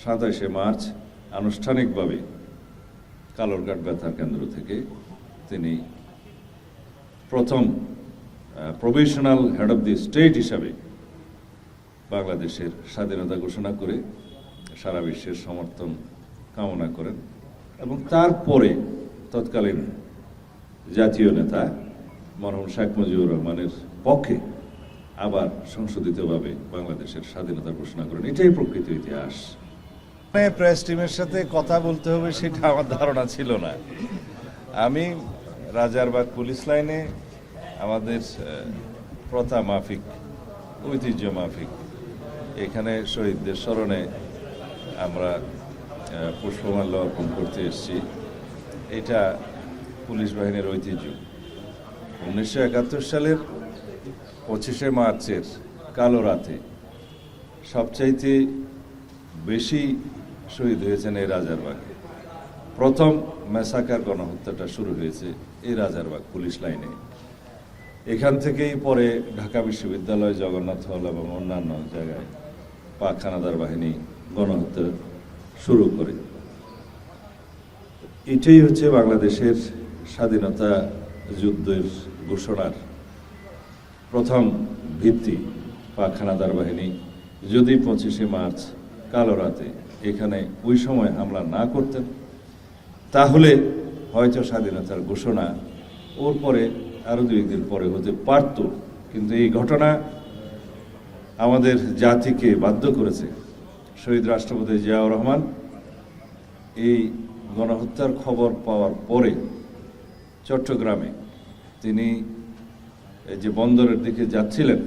27 March আনুষ্ঠানিকভাবে কালুরঘাট বেতার কেন্দ্র থেকে তিনি প্রথম provisional head of the state হিসাবে বাংলাদেশের স্বাধীনতা ঘোষণা করে সারা বিশ্বের সমর্থন কামনা করেন এবং তারপরে তৎকালীন জাতীয় নেতা মরহুম শেখ মুজিবুর রহমানের পক্ষে আবার সংশোধিতভাবে বাংলাদেশের স্বাধীনতা ঘোষণা করেন। এটাই প্রকৃত ইতিহাস। প্রেস টিমের সাথে কথা বলতে হবে সেটা আমার ধারণা ছিল না। আমি রাজারবাগ পুলিশ লাইনে আমাদের প্রথা মাফিক, ঐতিহ্য মাফিক এখানে শহীদদের স্মরণে আমরা পুষ্পমাল্য অর্পণ করতে এসেছি। এটা পুলিশ বাহিনীর ঐতিহ্য। 1971 সালের 25 মার্চের কালো রাতে সবচাইতে বেশি শহীদ হয়েছেন এই রাজারবাগে। প্রথম মেসাকার গণহত্যাটা শুরু হয়েছে এই রাজারবাগ পুলিশ লাইনে। এখান থেকেই পরে ঢাকা বিশ্ববিদ্যালয়, জগন্নাথ হল এবং অন্যান্য জায়গায় পাক হানাদার বাহিনী গণহত্যা শুরু করে। এটাই হচ্ছে বাংলাদেশের স্বাধীনতা যুদ্ধের ঘোষণার প্রথম ভিত্তি। পাক হানাদার বাহিনী যদি 25 মার্চ কালো রাতে এখানে ওই সময় হামলা না করতেন তাহলে হয়তো স্বাধীনতার ঘোষণা ওর পরে আরো 2 দিন পরে হতে পারত। কিন্তু এই ঘটনা আমাদের জাতিকে বাধ্য করেছে। শহীদ রাষ্ট্রপতি জিয়াউর রহমান এই গণহত্যার খবর পাওয়ার পরে চট্টগ্রামে তিনি যে বন্দরের দিকে যাচ্ছিলেন,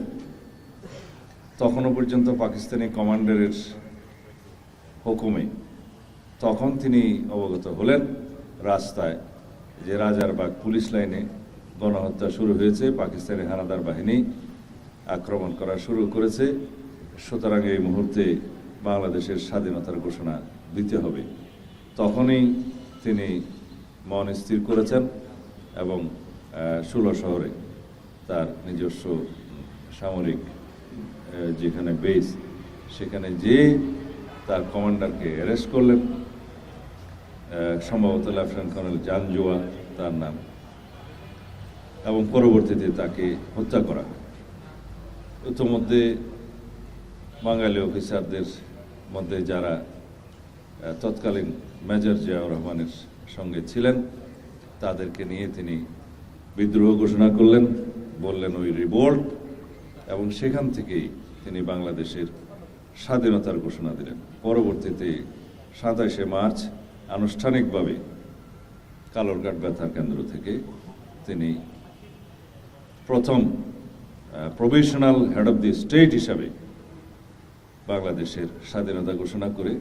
তখনও পর্যন্ত পাকিস্তানি কমান্ডারের হুকুমে তখন তিনি অবগত হলেন রাস্তায় যে রাজারবাগ পুলিশ লাইনে গণহত্যা শুরু হয়েছে, পাকিস্তানি হানাদার বাহিনী আক্রমণ করা শুরু করেছে, সুতরাং এই মুহূর্তে বাংলাদেশের স্বাধীনতার ঘোষণা দিতে হবে। তখনই তিনি মন স্থির করেছেন এবং 16 শহরে তার নিজস্ব সামরিক যেখানে বেস সেখানে যে তার কমান্ডারকে অ্যারেস্ট করলেন, সম্ভবত লেফটেন্যান্ট কর্নেল জানজোয়া তার নাম, এবং পরবর্তীতে তাকে হত্যা করা। ইতোমধ্যে বাঙালি অফিসারদের মধ্যে যারা তৎকালীন মেজর জিয়াউর রহমানের সঙ্গে ছিলেন তাদেরকে নিয়ে তিনি বিদ্রোহ ঘোষণা করলেন, বললেন ওই রিভোল্ট, এবং সেখান থেকেই তিনি বাংলাদেশের স্বাধীনতার ঘোষণা দিলেন। পরবর্তীতে 27 মার্চ আনুষ্ঠানিকভাবে কালুরঘাট বেতার কেন্দ্র থেকে তিনি প্রথম provisional head of the state হিসাবে বাংলাদেশের স্বাধীনতা ঘোষণা করে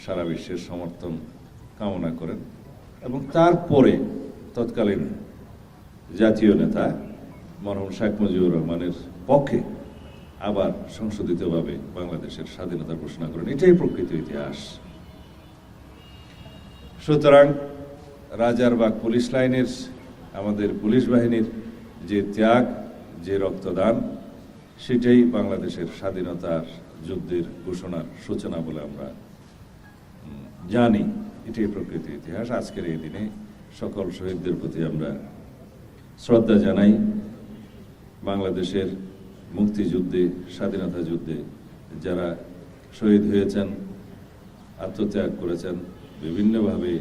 সারা বিশ্বের সমর্থন কামনা করেন এবং তারপরে তৎকালীন জাতীয় নেতা মরহুম শেখ মুজিবুর রহমানের পক্ষে আবার সংশোধিতভাবে বাংলাদেশের স্বাধীনতা ঘোষণা করেন। এটাই প্রকৃত ইতিহাস। সুতরাং রাজারবাগ পুলিশ লাইনের আমাদের পুলিশ বাহিনীর যে ত্যাগ, যে রক্তদান, সেটাই বাংলাদেশের স্বাধীনতার যুদ্ধের ঘোষণার সূচনা বলে আমরা জানি। এটাই প্রকৃত ইতিহাস। আজকের এই দিনে সকল শহীদদের প্রতি আমরা শ্রদ্ধা জানাই। বাংলাদেশের মুক্তিযুদ্ধে, স্বাধীনতা যুদ্ধে যারা শহীদ হয়েছেন, আত্মত্যাগ করেছেন, বিভিন্নভাবে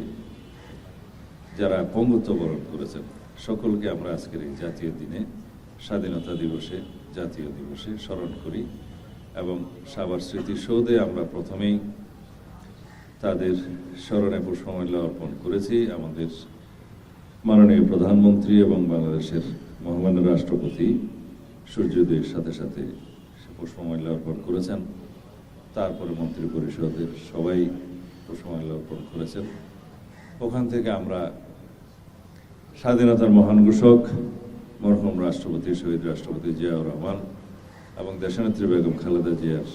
যারা পঙ্গুত্ব বরণ করেছেন, সকলকে আমরা আজকের এই জাতীয় দিনে, স্বাধীনতা দিবসে, জাতীয় দিবসে স্মরণ করি এবং সাভার স্মৃতিসৌধে আমরা প্রথমেই তাদের স্মরণে পুষ্পমাল্য অর্পণ করেছি। আমাদের মাননীয় প্রধানমন্ত্রী এবং বাংলাদেশের মহামান্য রাষ্ট্রপতি সূর্যোদয়ের সাথে সাথে পুষ্পমাল্য অর্পণ করেছেন। তারপরে মন্ত্রী পরিষদের সবাই পুষ্পমাল্য অর্পণ করেছেন। ওখান থেকে আমরা স্বাধীনতার মহান ঘোষক মরহুম রাষ্ট্রপতি, শহীদ রাষ্ট্রপতি জিয়াউর রহমান এবং দেশনেত্রী বেগম খালেদা জিয়ার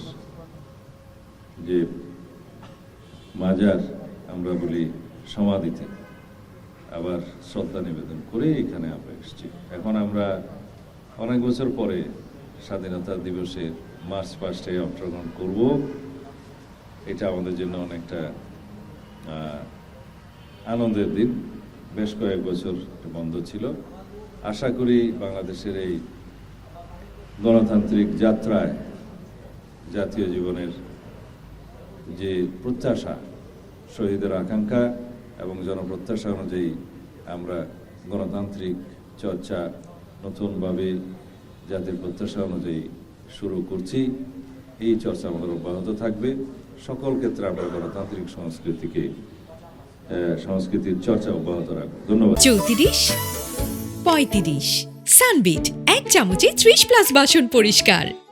যে মাজার আমরা বলি সমাধিতে আবার শ্রদ্ধা নিবেদন করে এখানে আমরা এসেছি। এখন আমরা অনেক বছর পরে স্বাধীনতা দিবসে মার্চ পাস্টে অংশগ্রহণ করব এটা আমাদের জন্য অনেকটা আনন্দের দিন। বেশ কয়েক বছর বন্ধ ছিল। আশা করি বাংলাদেশের এই গণতান্ত্রিক যাত্রায় জাতীয় জীবনের যে প্রত্যাশা, শহীদের আকাঙ্ক্ষা এবং জনপ্রত্যাশা অনুযায়ী আমরা গণতান্ত্রিক চর্চা নতুনভাবে জাতির প্রত্যাশা অনুযায়ী শুরু করছি। এই চর্চা আমাদের অব্যাহত থাকবে। সকল ক্ষেত্রে আমরা গণতান্ত্রিক সংস্কৃতির চর্চা অব্যাহত রাখবো। ধন্যবাদ। 34, 35 সানবিট 1 চামচে 30+ বাসন পরিষ্কার।